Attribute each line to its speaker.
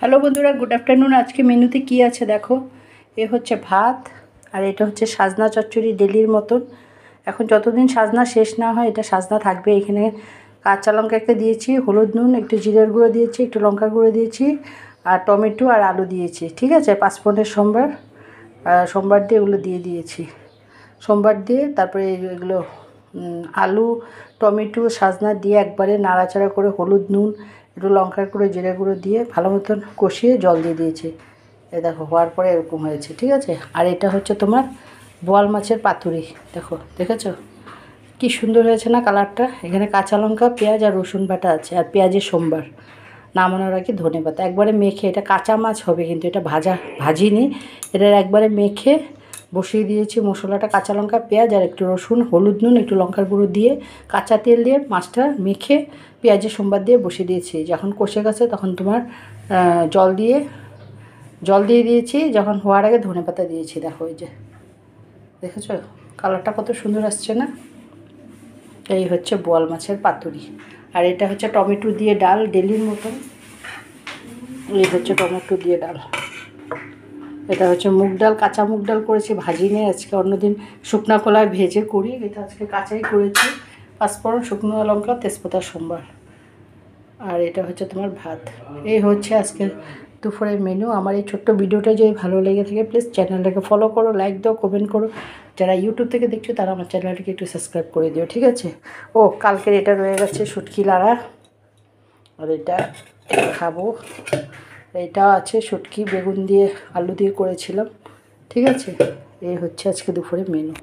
Speaker 1: Hello বন্ধুরা, good afternoon. আজকে মেনুতে কি আছে দেখো। এ হচ্ছে ভাত, আর এটা হচ্ছে সাজনা চচ্চড়ি ডেলির মতন। এখন যতদিন সাজনা শেষ না হয় এটা সাজনা থাকবে। এখানে কাঁচা লঙ্কা একটা দিয়েছি, হলুদ নুন, একটু জিরের গুঁড়ো দিয়েছি, একটু লঙ্কার গুঁড়ো দিয়েছি, আর টমেটো আর আলু দিয়েছি। ঠিক আছে, পাঁচফোড়নের সোমবার দিয়ে এগুলো দিয়ে দিয়েছি। সোমবার দিয়ে তারপরে এগুলো আলু, টমেটো, সাজনা দিয়ে একবারে নাড়াচাড়া করে হলুদ নুন, একটু লঙ্কার গুঁড়ো, জিরে গুঁড়ো দিয়ে ভালো মতন কষিয়ে জল দিয়ে দিয়েছি। এ দেখো হওয়ার পরে এরকম হয়েছে। ঠিক আছে, আর এটা হচ্ছে তোমার বোয়াল মাছের পাতুরি। দেখো, দেখেছো কি সুন্দর হয়েছে না কালারটা। এখানে কাঁচা লঙ্কা, পেঁয়াজ আর রসুন বাটা আছে, আর পেঁয়াজের সোমবার। নামানোর আগে ধনেপাতা একবারে মেখে, এটা কাঁচা মাছ হবে কিন্তু এটা ভাজিনি, এটা একবারে মেখে বসিয়ে দিয়েছি। মশলাটা কাঁচা লঙ্কা, পেঁয়াজ আর একটু রসুন, হলুদ নুন, একটু লঙ্কার গুঁড়ো দিয়ে কাঁচা তেল দিয়ে মাছটা মেখে পেঁয়াজের সোমবার দিয়ে বসিয়ে দিয়েছি। যখন কষে গেছে তখন তোমার জল দিয়ে দিয়েছি। যখন হওয়ার আগে ধনেপাতা দিয়েছি। দেখো ওই যে দেখেছো কালারটা কত সুন্দর আসছে না। এই হচ্ছে বোয়াল মাছের পাতুরি। আর এটা হচ্ছে টমেটো দিয়ে ডাল ডেলির মতন। এই হচ্ছে টমেটো দিয়ে ডাল। এটা হচ্ছে মুগ ডাল, কাঁচা মুগ ডাল করেছি, ভাজি নিয়ে আজকে। অন্যদিন শুকনো কলায় ভেজে করি, এটা আজকে কাঁচাই করেছি। পাঁচফোড়ন, শুকনো লঙ্কা, তেজপাতা, সোমবার। আর এটা হচ্ছে তোমার ভাত। এই হচ্ছে আজকে দুপুরের মেনু। আমার এই ছোট্ট ভিডিওটা যদি ভালো লেগে থাকে প্লিজ চ্যানেলটাকে ফলো করো, লাইক দাও, কমেন্ট করো। যারা ইউটিউব থেকে দেখছো তারা আমার চ্যানেলটাকে একটু সাবস্ক্রাইব করে দিও। ঠিক আছে। ও কালকের এটা রয়ে গেছে শুটকি লাড়া, আর এটা খাবো। এটা আছে শুটকি বেগুন দিয়ে আলু দিয়ে করেছিলাম। ঠিক আছে, এই হচ্ছে আজকে দুপুরে মেনু।